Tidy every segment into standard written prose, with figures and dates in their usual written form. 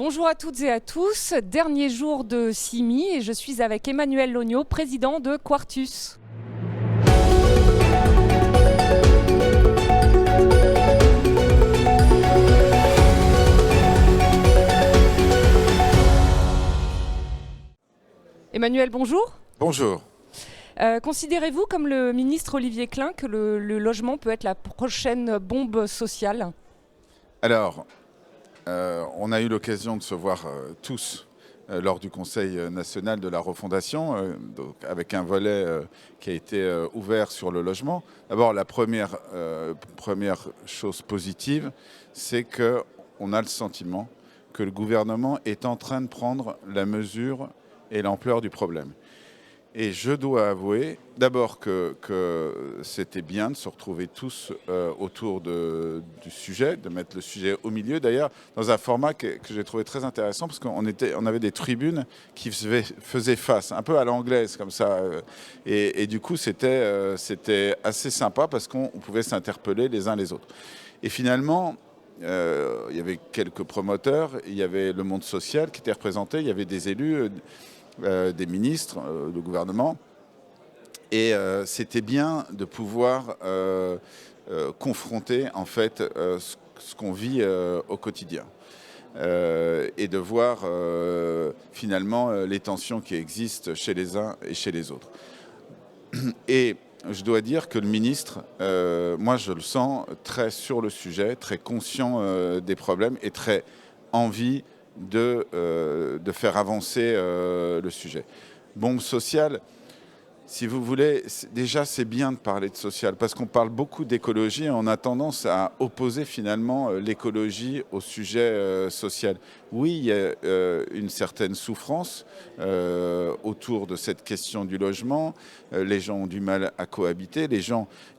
Bonjour à toutes et à tous, dernier jour de CIMI et je suis avec Emmanuel Lognaud, président de Quartus. Emmanuel, bonjour. Bonjour. Considérez-vous, comme le ministre Olivier Klein, que le logement peut être la prochaine bombe sociale ? Alors, on a eu l'occasion de se voir tous lors du Conseil national de la refondation, donc avec un volet qui a été ouvert sur le logement. D'abord, la première chose positive, c'est qu'on a le sentiment que le gouvernement est en train de prendre la mesure et l'ampleur du problème. Et je dois avouer, d'abord que c'était bien de se retrouver tous autour du sujet, de mettre le sujet au milieu, d'ailleurs, dans un format que j'ai trouvé très intéressant, parce qu'on avait des tribunes qui faisaient face, un peu à l'anglaise, comme ça. Et du coup, c'était assez sympa, parce qu'on pouvait s'interpeller les uns les autres. Et finalement, il y avait quelques promoteurs, il y avait le monde social qui était représenté, il y avait des élus, des ministres, le gouvernement. Et c'était bien de pouvoir confronter en fait ce qu'on vit au quotidien. Et de voir finalement les tensions qui existent chez les uns et chez les autres. Et je dois dire que le ministre, moi je le sens très sur le sujet, très conscient des problèmes et très envie de faire avancer le sujet. Bombe sociale, si vous voulez, déjà c'est bien de parler de social, parce qu'on parle beaucoup d'écologie et on a tendance à opposer finalement l'écologie au sujet social. Oui, il y a une certaine souffrance autour de cette question du logement. Les gens ont du mal à cohabiter. Il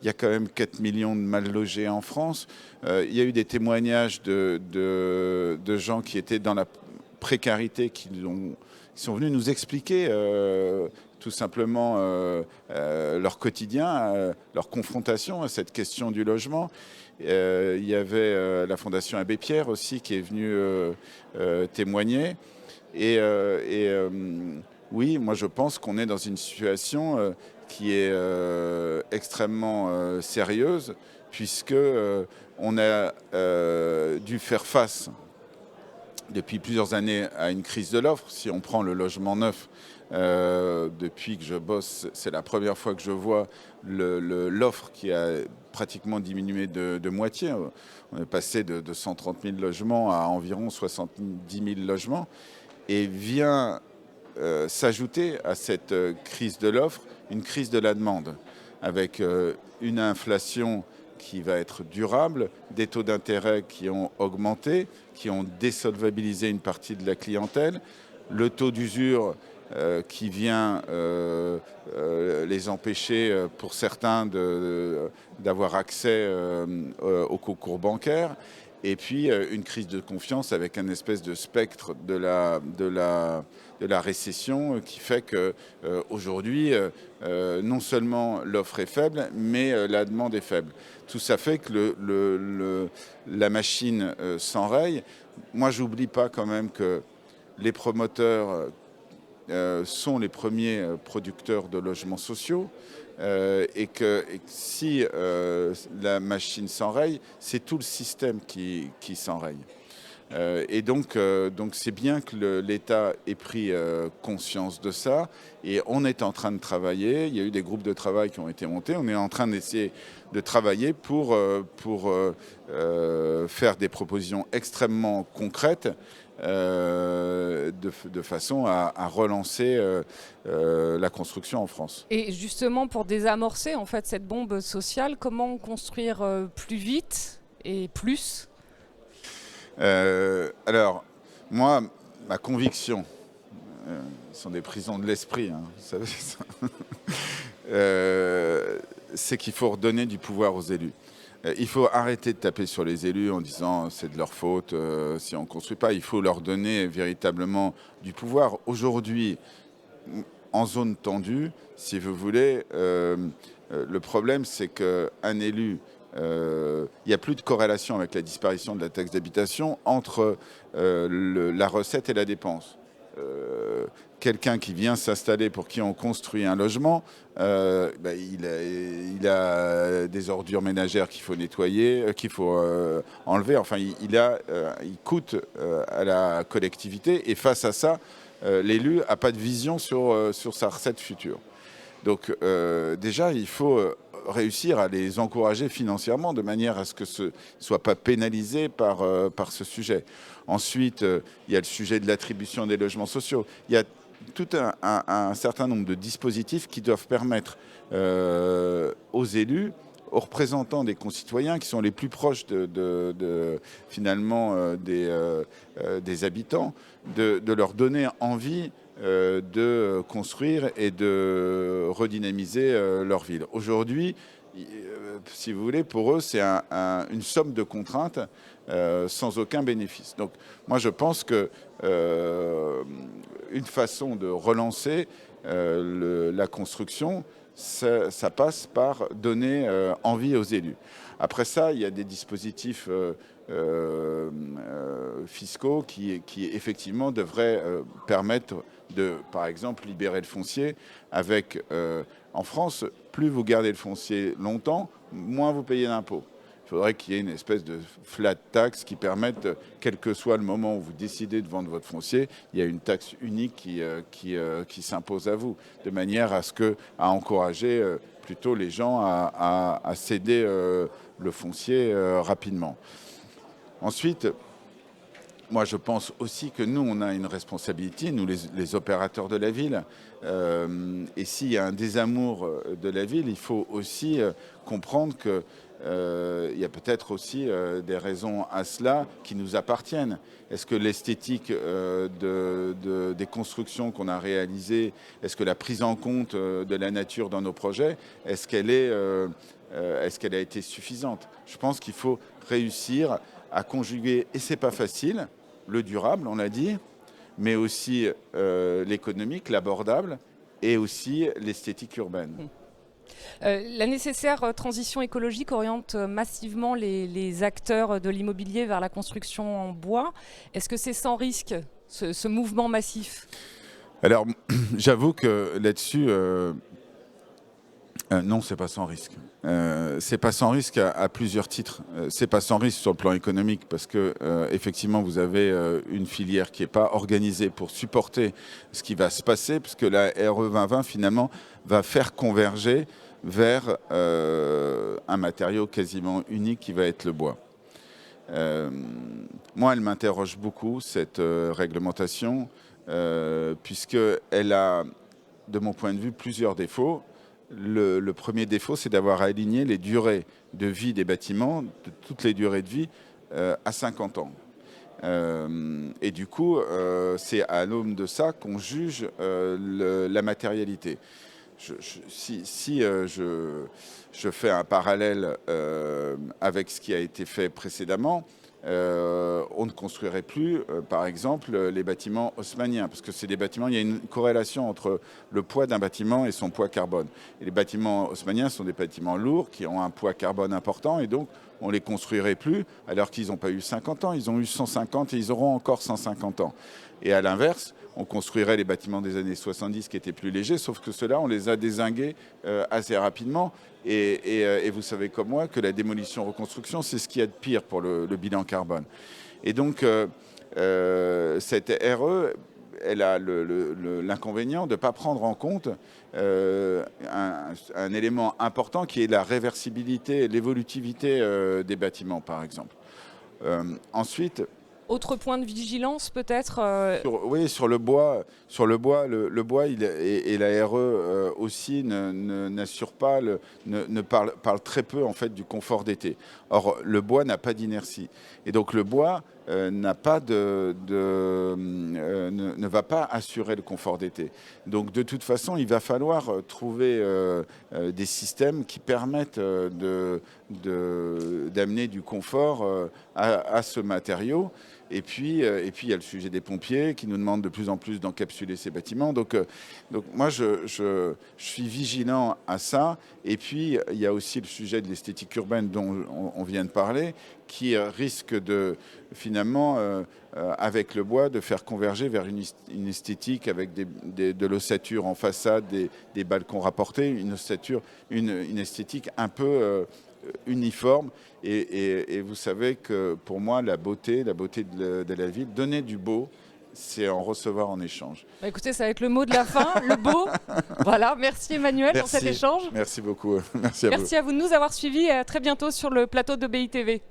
y a quand même 4 millions de mal logés en France. Il y a eu des témoignages de gens qui étaient dans la précarité, qui sont venus nous expliquer tout simplement leur quotidien, leur confrontation à cette question du logement. Il y avait la Fondation Abbé Pierre aussi qui est venue témoigner. Oui, moi je pense qu'on est dans une situation qui est extrêmement sérieuse, puisque on a dû faire face depuis plusieurs années à une crise de l'offre. Si on prend le logement neuf, depuis que je bosse, c'est la première fois que je vois l'offre qui a pratiquement diminué de moitié. On est passé de 130 000 logements à environ 70 000 logements. Et vient s'ajouter à cette crise de l'offre une crise de la demande, avec une inflation qui va être durable, des taux d'intérêt qui ont augmenté, qui ont désolvabilisé une partie de la clientèle, le taux d'usure qui vient les empêcher, pour certains, d'avoir accès au concours bancaire, et puis une crise de confiance avec un espèce de spectre de la récession qui fait qu'aujourd'hui, non seulement l'offre est faible, mais la demande est faible. Tout ça fait que la machine s'enraye. Moi, j'oublie pas quand même que les promoteurs sont les premiers producteurs de logements sociaux, et que si la machine s'enraye, c'est tout le système qui s'enraye. Et donc c'est bien que l'État ait pris conscience de ça, et on est en train de travailler. Il y a eu des groupes de travail qui ont été montés. On est en train d'essayer de travailler pour faire des propositions extrêmement concrètes, de façon à relancer la construction en France. Et justement, pour désamorcer en fait cette bombe sociale, comment construire plus vite et plus ? Alors, moi, ma conviction, ce sont des prisons de l'esprit, hein, vous savez ça, c'est qu'il faut redonner du pouvoir aux élus. Il faut arrêter de taper sur les élus en disant c'est de leur faute si on ne construit pas. Il faut leur donner véritablement du pouvoir. Aujourd'hui, en zone tendue, si vous voulez, le problème c'est qu'un élu il n'y a plus de corrélation avec la disparition de la taxe d'habitation entre la recette et la dépense. Quelqu'un qui vient s'installer pour qui on construit un logement, il a des ordures ménagères qu'il faut nettoyer, qu'il faut enlever. Enfin, il coûte à la collectivité. Et face à ça, l'élu n'a pas de vision sur sa recette future. Donc déjà, il faut réussir à les encourager financièrement de manière à ce que ce ne soit pas pénalisé par ce sujet. Ensuite, il y a le sujet de l'attribution des logements sociaux. Il y a tout un certain nombre de dispositifs qui doivent permettre aux élus, aux représentants des concitoyens qui sont les plus proches finalement des habitants, de leur donner envie de construire et de redynamiser leur ville. Aujourd'hui, si vous voulez, pour eux, c'est une somme de contraintes sans aucun bénéfice. Donc moi, je pense que une façon de relancer la construction, ça passe par donner envie aux élus. Après ça, il y a des dispositifs fiscaux qui effectivement devraient permettre de, par exemple, libérer le foncier avec, en France, plus vous gardez le foncier longtemps, moins vous payez d'impôts. Il faudrait qu'il y ait une espèce de flat tax qui permette, quel que soit le moment où vous décidez de vendre votre foncier, il y a une taxe unique qui s'impose à vous, de manière à encourager plutôt les gens à céder le foncier rapidement. Ensuite, moi, je pense aussi que nous, on a une responsabilité, nous, les opérateurs de la ville. Et s'il y a un désamour de la ville, il faut aussi comprendre que il y a peut-être aussi des raisons à cela qui nous appartiennent. Est-ce que l'esthétique des constructions qu'on a réalisées, est-ce que la prise en compte de la nature dans nos projets, est-ce qu'elle a été suffisante? Je pense qu'il faut réussir à conjuguer, et c'est pas facile, le durable, on l'a dit, mais aussi l'économique, l'abordable, et aussi l'esthétique urbaine. La nécessaire transition écologique oriente massivement les acteurs de l'immobilier vers la construction en bois. Est-ce que c'est sans risque, ce mouvement massif? Alors, j'avoue que là-dessus, non, c'est pas sans risque. C'est pas sans risque à plusieurs titres. C'est pas sans risque sur le plan économique parce que effectivement vous avez une filière qui n'est pas organisée pour supporter ce qui va se passer, puisque la RE 2020 finalement va faire converger vers un matériau quasiment unique qui va être le bois. Moi, elle m'interroge beaucoup cette réglementation puisqu'elle a, de mon point de vue, plusieurs défauts. Le premier défaut, c'est d'avoir aligné les durées de vie des bâtiments, de toutes les durées de vie, à 50 ans. Et du coup, c'est à l'aune de ça qu'on juge la matérialité. Si je fais un parallèle avec ce qui a été fait précédemment, on ne construirait plus, par exemple, les bâtiments haussmanniens, parce que c'est des bâtiments, il y a une corrélation entre le poids d'un bâtiment et son poids carbone. Et les bâtiments haussmanniens sont des bâtiments lourds qui ont un poids carbone important, et donc on ne les construirait plus, alors qu'ils n'ont pas eu 50 ans, ils ont eu 150 et ils auront encore 150 ans. Et à l'inverse, on construirait les bâtiments des années 70 qui étaient plus légers, sauf que ceux-là, on les a dézingués assez rapidement. Et vous savez comme moi que la démolition-reconstruction, c'est ce qu'il y a de pire pour le bilan carbone. Et donc, cette RE, elle a l'inconvénient de ne pas prendre en compte un élément important qui est la réversibilité, l'évolutivité des bâtiments, par exemple. Ensuite... Autre point de vigilance peut-être Oui, sur le bois, le bois et la RE aussi n'assure pas, parle très peu en fait du confort d'été. Or, le bois n'a pas d'inertie. Et donc le bois ne va pas assurer le confort d'été. Donc de toute façon, il va falloir trouver des systèmes qui permettent d'amener du confort à ce matériau. puis, il y a le sujet des pompiers qui nous demandent de plus en plus d'encapsuler ces bâtiments. Donc moi, je suis vigilant à ça. Et puis, il y a aussi le sujet de l'esthétique urbaine dont on vient de parler, qui risque de, finalement, avec le bois, de faire converger vers une esthétique avec de l'ossature en façade, des balcons rapportés, une esthétique un peu uniforme. Et vous savez que pour moi, la beauté de la ville, donner du beau, c'est en recevoir en échange. Bah écoutez, ça va être le mot de la fin, le beau. Voilà, merci Emmanuel pour cet échange. Merci beaucoup. Merci à vous. Merci à vous de nous avoir suivis et à très bientôt sur le plateau de BITV.